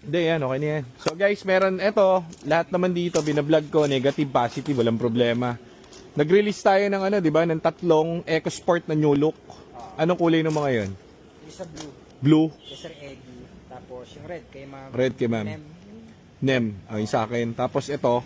Hindi, yan, okay na yan. So guys, meron, eto, lahat naman dito, binablog ko, negative, positive, walang problema. Nag-release tayo ng ano, di ba, ng 3 EcoSport na new look. Anong kulay ng mga yon? Isa blue. Blue, Kay Sir Eddie. Tapos yung red kay Ma'am. red kay ma'am. Nem. Nem, yung sa akin. Tapos ito,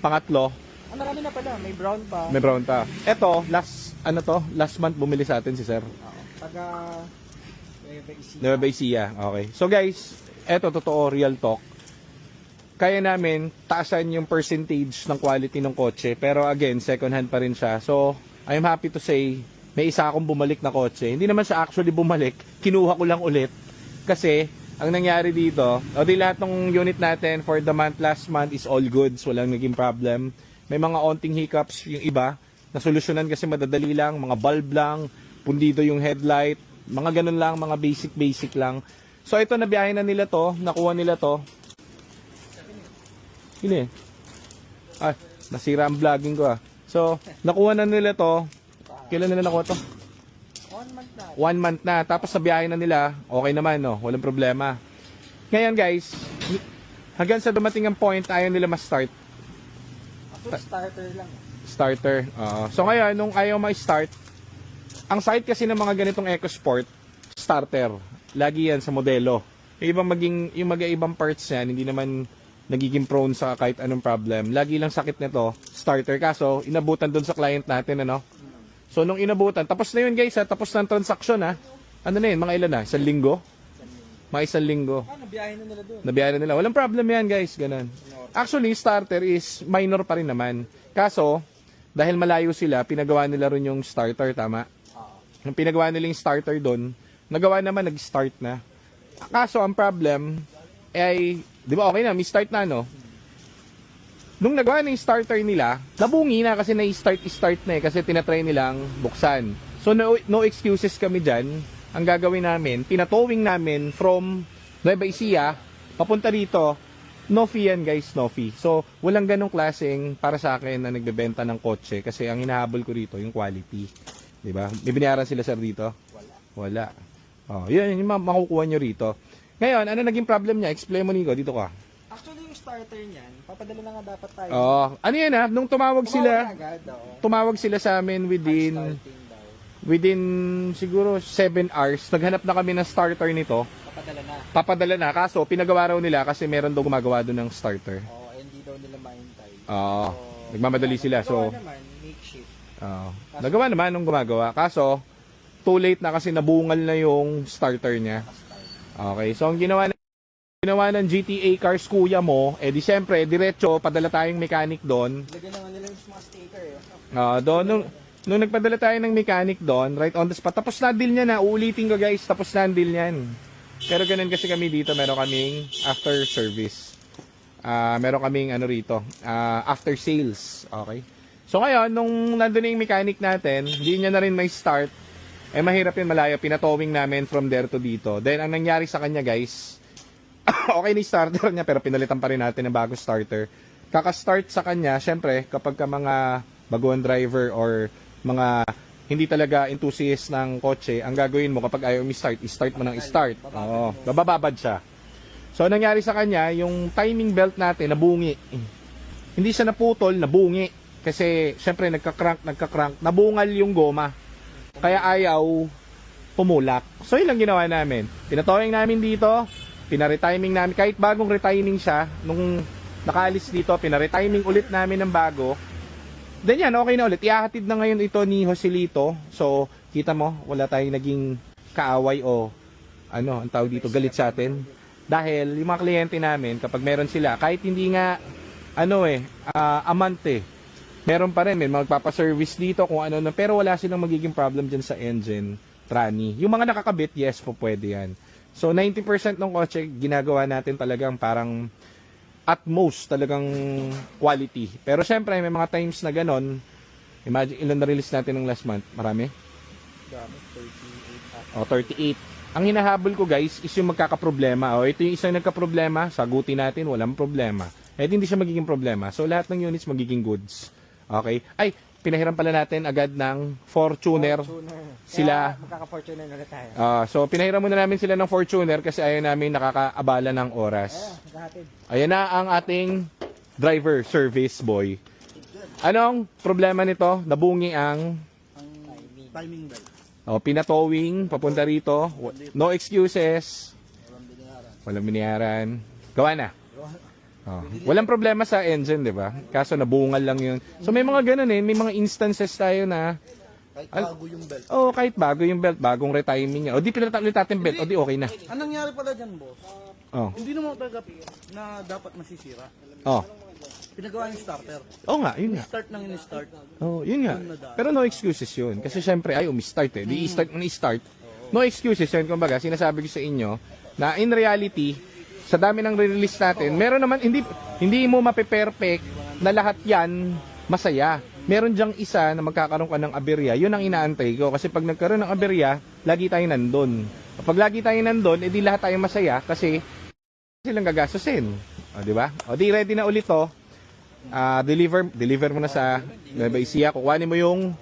pangatlo, Ah, marami na pala. May brown pa. may brown ta. Ito, last month bumili sa atin si sir. Oo. Taga Nueva Ecija. Nueva Ecija, okay. So guys, eto totoo, real talk. Kaya namin taasan yung percentage ng quality ng kotse, pero again, second hand pa rin siya. So, I'm happy to say, may isa akong bumalik na kotse. Hindi naman siya actually bumalik, kinuha ko lang ulit. Kasi, ang nangyari dito, o di lahat ng unit natin for the month, last month is all goods, walang naging problem. May mga onting hiccups yung iba, nasolusyonan kasi madadali lang, mga bulb lang, pundido yung headlight, mga ganun lang, mga basic lang. So ito, nabiyahin na nila to, nakuha nila to. Hindi. Ah, nasira ang vlogging ko ah. So, nakuha na nila to. Kailan nila nakuha to? 1 month na. 1 month na. Tapos nabiyahin na nila, okay naman no, walang problema. Ngayon guys, hanggang sa dumating ang point, ayaw nila ma-start. Ako starter lang. Starter. So ngayon, nung ayaw ma-start, ang site kasi ng mga ganitong EcoSport, starter. Lagi yan sa modelo. Yung mag-ibang parts yan, hindi naman nagiging prone sa kahit anong problem. Lagi lang sakit nito, starter. Kaso, inabutan doon sa client natin, ano? So, nung inabutan, tapos na yun guys, ha? Tapos na ang transaksyon, ha? Ano na yun, mga ilan na? 1 linggo? Mga 1 linggo. Ah, nabiyahin na nila doon. Nabiyahin na nila. Walang problem yan guys, ganun. Actually, starter is minor pa rin naman. Kaso, dahil malayo sila, pinagawa nila rin yung starter, tama? Yung pinagawa nila yung starter doon, nagawa naman, nag-start na. Kaso, ang problem ay, di ba okay na, may start na, no? Nung nagawa na yung starter nila, nabungi na kasi na-start na eh, kasi tinatry nilang buksan. So, no excuses kami dyan. Ang gagawin namin, pinatowing namin from Nueva Ecija, papunta dito, no fee yan guys, no fee. So, walang ganong klaseng para sa akin na nagbebenta ng kotse kasi ang hinahabol ko rito, yung quality. Diba? May binayaran sila sir dito? Wala. Oh, yun yung makukuha nyo rito. Ngayon, ano naging problem niya? Explain mo Nico, dito ka. Actually, yung starter niyan, papadala na nga dapat tayo. Oh, ano yan ha? Nung tumawag sila, agad, oo. tumawag sila sa amin within siguro 7 hours. Naghanap na kami ng starter nito. Papadala na. Kaso, pinagawa raw nila kasi meron daw gumagawa doon ng starter. Oo, hindi daw nila mahintay. Oo. Nagmamadali sila. So, naman, makeshift. nagawa naman nung gumagawa. Kaso, too late na kasi nabungal na yung starter niya. Okay. So, ang ginawa ng GTA Cars kuya mo, eh di syempre, diretso, padala tayong mechanic doon. Lagyan naman nila yung mga sticker. Doon, nung nagpadala tayo ng mechanic doon, right on the spot, tapos na deal niya na, uulitin ko guys, tapos na deal niyan. Pero ganun kasi kami dito, meron kaming after service. Meron kaming ano rito, after sales. Okay. So ngayon, nung nandun na yung mechanic natin, hindi niya na rin may start, eh mahirap yun, malayo, pinatowing namin from there to dito. Then ang nangyari sa kanya guys, okay na yung starter niya, pero pinalitan pa rin natin ng bagong starter. Kaka-start sa kanya, syempre, kapag ka mga baguhan driver or mga hindi talaga enthusiast ng kotse, ang gagawin mo kapag ayaw i-start, i-start mo ng i-start. Oo, bababad siya. So, nangyari sa kanya, yung timing belt natin, nabungi. Hindi siya naputol, nabungi. Kasi, syempre, nagka-crank, nabungal yung goma. Kaya ayaw pumulak. So, yun lang ginawa namin. Pinatowing namin dito, pinaretiming namin, kahit bagong retiming siya, nung nakaalis dito, pinaretiming ulit namin ng bago. Then yan, okay na ulit. Ihahatid na ngayon ito ni Joselito. So, kita mo, wala tayong naging kaaway o ano, ang tawag dito, galit sa atin. Dahil yung mga kliyente namin, kapag meron sila, kahit hindi nga, amante, meron pa rin, may magpapaservice dito kung ano, pero wala silang magiging problem dyan sa engine, tranny. Yung mga nakakabit, yes po, pwede yan. So, 90% ng kotse, ginagawa natin talagang parang at most talagang quality. Pero syempre may mga times na ganon. Imagine ilan na release natin ng last month? Marami? 38. Ang hinahabol ko guys is yung magkakaproblema. Ito yung isang nagkaproblema, sagutin natin, walang problema. Hindi siya magiging problema. So lahat ng units magiging goods. Okay? Ay, pinahiram pala natin agad ng Fortuner. Sila- Magkaka-Fortuner na ulit tayo. So pinahiram muna namin sila ng Fortuner kasi ayaw namin nakakaabala ng oras. Naghahatid. Ayan na ang ating driver service boy. Anong problema nito? Nabungi ang Timing bell. pinatowing papunta rito. No excuses. Walang binayaran. Gawa na. Walang problema sa engine, di ba? Kaso nabungal lang yun. So may mga ganun may mga instances tayo na Kahit bago yung belt. kahit bago yung belt, bagong retiming niya. O di pinalitan ulit natin belt, o di okay na. Anong nangyari pala dyan, boss? Oh. Hindi naman talaga na dapat masisira. Oh. Pinagawa yung starter. Oo nga, yun nga. Start nang in-start. Oh, yun nga. Pero no excuses yun. Kasi syempre, ay, umi-start Di i-start mo i-start. No excuses yun. Kumbaga, sinasabi ko sa inyo na in reality, sa dami ng re-release natin, meron naman, hindi mo mape-perfect na lahat yan masaya. Meron diyang isa na magkakaroon ka ng aberya. Yun ang inaantay ko. Kasi pag nagkaroon ng aberya, lagi tayo nandun. Kapag lagi tayo nandun, edi lahat tayo masaya kasi silang gagastusin. O, di ba? O, di ready na ulit to. Deliver mo na sa Nueva Ecija. Kukuhanin mo yung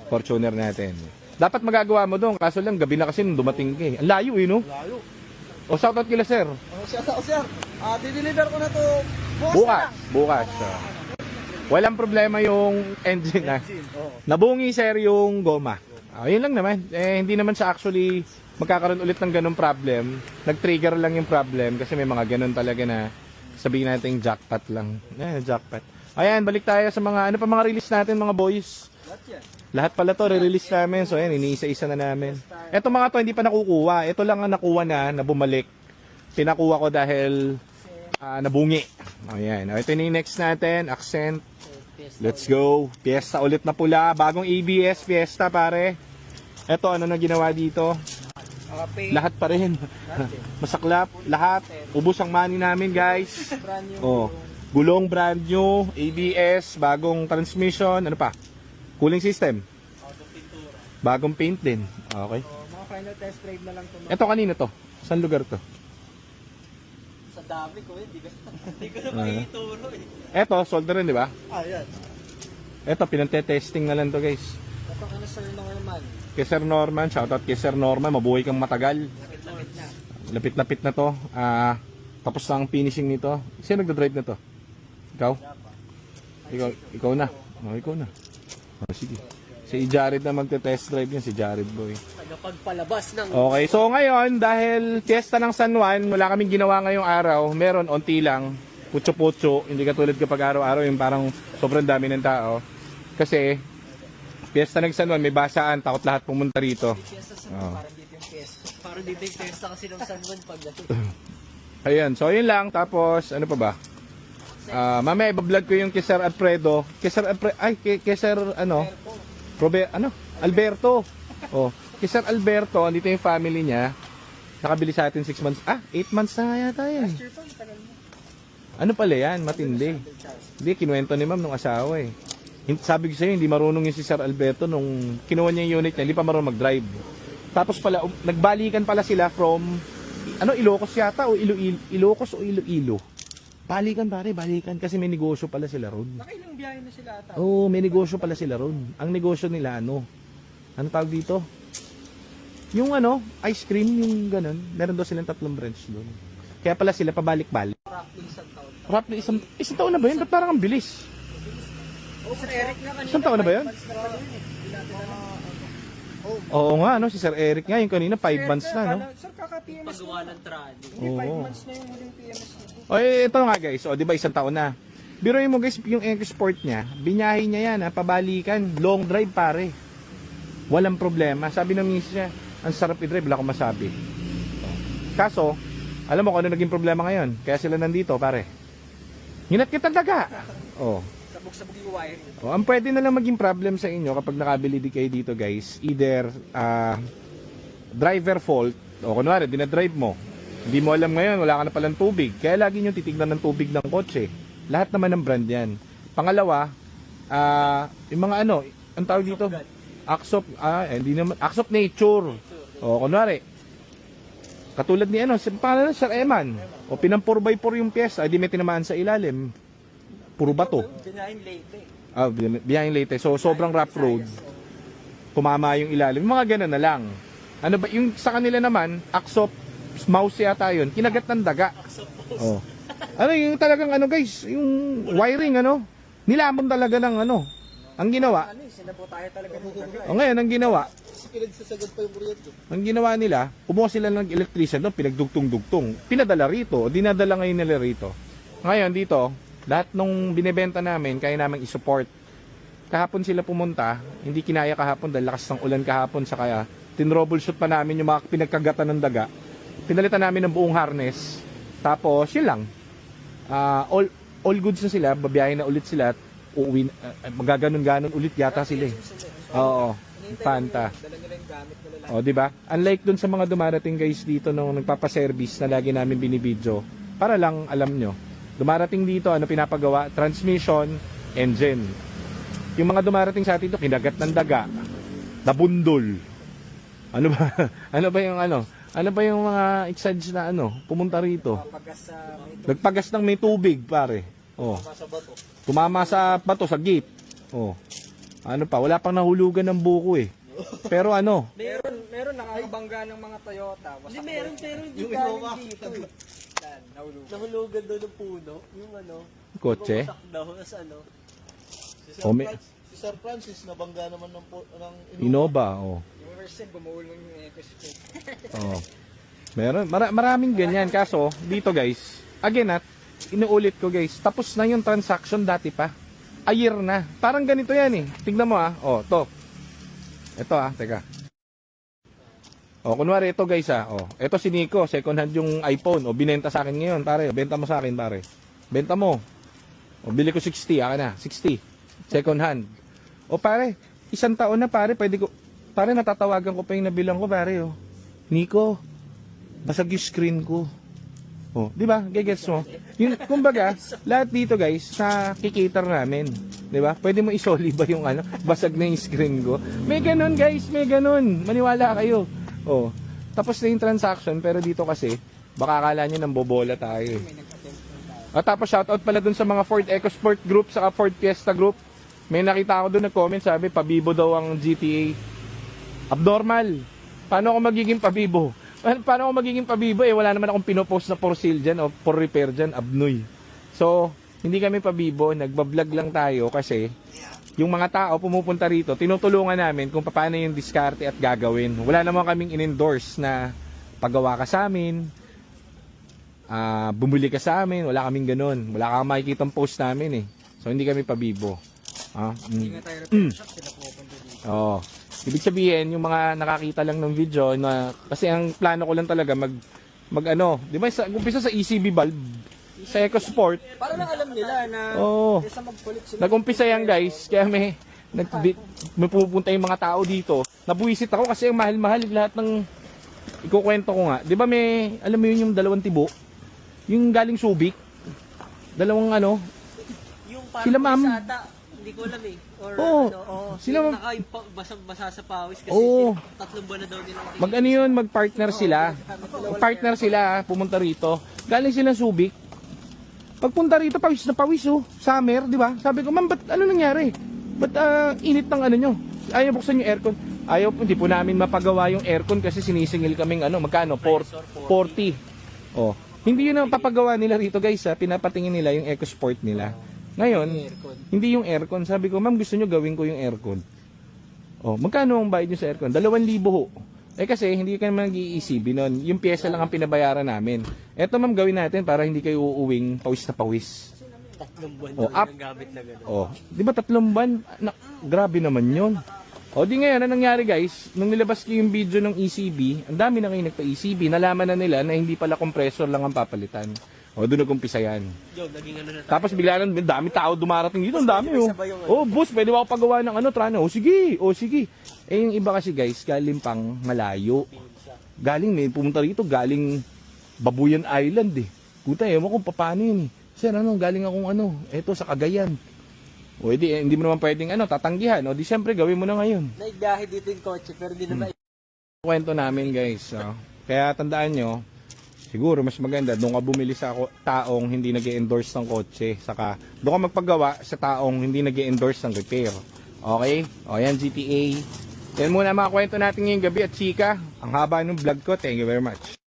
Fortuner natin. Dapat magagawa mo doon. Kaso lang, gabi na kasi nung dumating ka. Ang layo no? Layo. O, shoutout kila sir. Shout out, sir. Dideliver ko na to Bukas. Walang problema yung engine na. Nabungi sir yung goma. Yun lang naman. Hindi naman siya actually magkakaroon ulit ng ganun problem. Nag-trigger lang yung problem kasi may mga ganun talaga na sabihin natin jackpot lang. Jackpot. Ayan, balik tayo sa mga ano pa mga release natin mga boys. Lahat pala to re-release namin. So ayan, iniisa-isa na namin. Eto mga to hindi pa nakukuha. Ito lang ang nakuha na bumalik. Pinakuha ko dahil nabungi. Ayan. Ito yung next natin. Accent. Let's go. Fiesta ulit na pula. Bagong ABS Fiesta pare. Eto ano na ginawa dito. Lahat pa rin. Masaklap. Lahat. Ubus ang money namin guys. Brand new. Gulong brand new. ABS. Bagong transmission. Ano pa? Cooling system. Bagong paint din. Okay. Mga final test drive na lang ito. Eto kanino to? Saan lugar to? Sa dami ko hindi ko na makituro Eto, solder rin, di ba? Yan. Eto, pinante-testing na lang to guys. Ito ka na Sir Norman. Kay Sir Norman, shoutout kay Sir Norman, mabuhay kang matagal. Lapit-lapit na. Lapit-lapit na to. Tapos na ang finishing nito. Sino nagda-drive na to? Ikaw? Ikaw na. Ikaw na. Sige. Si Jared na magte-test drive yan, si Jared boy. Tagapagpalabas ng Okay, so ngayon, dahil fiesta ng San Juan, wala kaming ginawa ngayong araw. Meron, onti lang. Putso-putso. Hindi katulad kapag araw-araw, yung parang sobrang dami ng tao. Kasi, fiesta ng San Juan, may basaan, takot lahat pumunta rito. fiesta sa parang dito yung fiesta. Parang dito yung fiesta kasi ng San Juan pagdating. Ayan, so yun lang. Tapos, ano pa ba? Mamaya, ibablog ko yung kay Sir Alfredo. Kay Sir, Alberto. Kay Sir Alberto, andito yung family niya. Nakabili sa atin 6 months. 8 months na yata yan. Ano pala yan? Matindi. Hindi, kinuwento ni ma'am nung asawa eh. Sabi ko sa'yo, hindi marunong yung si Sir Alberto nung kinuha niya yung unit niya, hindi pa marunong mag-drive. Tapos pala, nagbalikan pala sila from, Ilocos yata o Ilocos o Iloilo. Balikan pare, balikan kasi may negosyo pala sila ron. Nakailang biyahe na sila ata. May negosyo pala sila ron. Ang negosyo nila ano tawag dito? Yung ice cream, yung ganun. Meron daw silang 3 branch doon. Kaya pala sila pabalik-balik. Roughly isang taon. Roughly isang taon na ba yun? Ba't parang ang bilis? Sir Eric na kanina. Isang taon na ba yun? Oo nga, si Sir Eric nga, yung kanina 5 months na, no? Sir, kaka-PMS Pagawa ng trali. Hindi, 5 Oo. months na yung huling PMS nito. Ito nga guys, di ba isang taon na. Biruin mo guys, yung EcoSport niya, binyahe niya yan, pabalikan, long drive pare. Walang problema. Sabi ng misis niya, ang sarap i-drive, wala akong masabi. Kaso, alam mo kung ano naging problema ngayon? Kaya sila nandito pare. Hinat kita daga. Sabog-sabog yung wire. Ang pwede na lang maging problem sa inyo kapag nakabili di kayo dito guys, either driver fault, o kunwari, dinadrive mo. Hindi mo alam ngayon, wala ka na palang tubig. Kaya lagi nyo titignan ng tubig ng kotse. Lahat naman ng brand yan. Pangalawa, yung mga ang tawag dito? Axop, hindi naman, Axop Nature. Kunwari, katulad ni pangalan Sir Eman. Pinang 4x4 yung pyesa, di may tinamaan sa ilalim. Puro bato. Binahin late eh. Biyaheng Leyte. So, sobrang rough road. Tumama yung ilalim. Yung mga ganun na lang. Ano ba, yung sa kanila naman, Aksop, mouse yata yun, kinagat ng daga. Oh. Ano yung talagang ano guys, yung wiring ano, nilamon talaga ng ano. Ang ginawa, Ano eh, sila po tayo talaga ng daga. o ngayon, ang ginawa, Pinagsasagad pa yung kuryente. ang ginawa nila, kumuha sila ng electrician doon, pinagdugtong-dugtong. Pinadala rito, o dinadala ngayon nila rito. Ngayon dito, lahat nung binebenta namin, kaya namin i-support. Kahapon sila pumunta, hindi kinaya kahapon dahil lakas ng ulan kahapon, sa kaya tinroubleshoot pa namin yung mga pinagkagatan ng daga. Pinalitan namin ng buong harness. Tapos, yun lang. All goods na sila, babiyahin na ulit sila at uuwi, magaganon-ganon ulit yata sila eh. Oo, panta. Dala nila yung gamit nila. O, di ba? Unlike dun sa mga dumarating guys dito nung nagpapa-service na lagi namin binibidyo, para lang alam nyo, dumarating dito, ano pinapagawa? Transmission, engine. Yung mga dumarating sa atin dito, kinagat ng daga, nabundol. Ano ba? Ano ba yung ano? Ano ba yung mga exage na ano, pumunta rito? Papagas sa may Nagpagas ng may tubig, pare. Oh. Sa bato. Tumama sa bato, sa gate. Oh. Ano pa, wala pang nahulugan ng buko eh. Pero ano, Meron nakakabangga ng mga Toyota. Hindi meron pero hindi Yung galing Innova. dito. Yan, nahulugan. Nahulugan daw ng puno, yung ano, kotse. bumagsak daw sa ano. O, may, Si Sir Francis, nabangga naman ng Innova, oh. Yung Merced, bumulong yung EcoSpec. Oh. Meron, maraming ganyan. Kaso, dito guys, again inuulit ko guys, tapos na yung transaction dati pa. A year na. Parang ganito yan eh. Tignan mo oh, to. Ito teka. Oh, kunwari ito guys oh. Ito si Nico, second hand yung iPhone. O, binenta sa akin ngayon, pare. Benta mo sa akin, pare. Benta mo. O, bili ko 60, akin na. 60. Second hand. O, pare, isang taon na, pare, pwede ko, pare, natatawagan ko pa yung nabilang ko, pare, oh. Nico, basag yung screen ko. Oh, di ba? Gets mo? Yung, kumbaga, lahat dito guys, sa kikater namin. Di ba? Pwede mo isoli ba yung ano, basag na yung screen ko? May ganun guys, may ganun. Maniwala kayo. Oh, tapos na yung transaction, pero dito kasi, baka akala nyo nang bobola tayo eh. At tapos shoutout pala dun sa mga Ford EcoSport group, saka Ford Fiesta group. May nakita ako dun nag-comment, sabi, pabibo daw ang GTA. Abnormal. Paano ako magiging pabibo? Paano ako magiging pabibo eh? Wala naman akong pinopost na for sale dyan o for repair dyan, abnoy. So, hindi kami pabibo, nagbablog lang tayo kasi yung mga tao pumupunta rito, tinutulungan namin kung paano yung diskarte at gagawin. Wala naman kaming in-endorse na paggawa ka sa amin, bumili ka sa amin, wala kaming ganun. Wala kang makikita post namin eh. So, hindi kami pabibo. Hindi nga tayo repair shop, sila pupunta dito. Oo. Ibig sabihin, yung mga nakakita lang ng video na kasi ang plano ko lang talaga mag ano, 'di ba? Umpisa sa ECB bulb, sa EcoSport. Para lang alam nila na Oo. kesa magkulit sila. Nag-umpisa yan, guys. Kaya may pupunta yung mga tao dito. Nabuwisit ako kasi ang mahal-mahal lahat ng ikukwento ko nga. 'Di ba may alam mo yun yung dalawang tibo? Yung galing Subic. Dalawang ano, Yung parang Sila, ma'am. Ata, hindi ko alam eh. Or Oo. Sila, Sila, yung basang-basa sa pawis kasi Oo. 3 buwan na daw nila. mag-ano yun, mag-partner sila. Mag-partner sila, pumunta rito. Galing sila Subic. Pagpunta rito, pawis na pawis oh. Summer, di ba? Sabi ko, ma'am, ba't ano nangyari? Ba't init ng ano nyo? Ayaw buksan yung aircon. Ayaw, hindi po namin mapagawa yung aircon kasi sinisingil kaming ano, magkano? 40. Oh. Hindi yun ang papagawa nila rito guys ha. Pinapatingin nila yung EcoSport nila. Ngayon, hindi yung aircon. Sabi ko, ma'am, gusto nyo gawin ko yung aircon. Oh, magkano ang bayad nyo sa aircon? 2,000 ho. Eh kasi, hindi ka naman nag-iisipin nun. Yung pyesa lang ang pinabayaran namin. Eto ma'am, gawin natin para hindi kayo uuwing pawis na pawis. 3 buwan Oh, daw up. yung gamit na gano'n. Oh, di ba 3 buwan? Grabe naman yun. O di ngayon, anong nangyari guys? Nung nilabas ko yung video ng ECB, ang dami na kayo nagpa-ECB. Nalaman na nila na hindi pala compressor lang ang papalitan. O, doon nag-umpisa yan. Yo, naging ano na tayo. Tapos bigla nang dami tao dumarating dito, ang dami oh. Oh, boss, pwede ba ako pagawa ng ano, trano? Oh, sige. Oh, sige. Eh yung iba kasi guys, galing pang malayo. Galing may pumunta rito, galing Babuyan Island eh. Puta, ewan ko paano yun eh. Sir, ano, galing akong ano, eto sa Cagayan. O hindi mo naman pwedeng ano, tatanggihan. O di syempre gawin mo na ngayon. Naigahe dito yung kotse pero hindi na Kwento namin guys. Kaya tandaan nyo, siguro mas maganda doon ka bumili sa taong hindi nag-endorse ng kotse, saka doon ka magpagawa sa taong hindi nag-endorse ng repair. Okay? O yan, GTA. Yan muna mga kwento natin ngayong gabi at chika. Ang haba ng vlog ko. Thank you very much.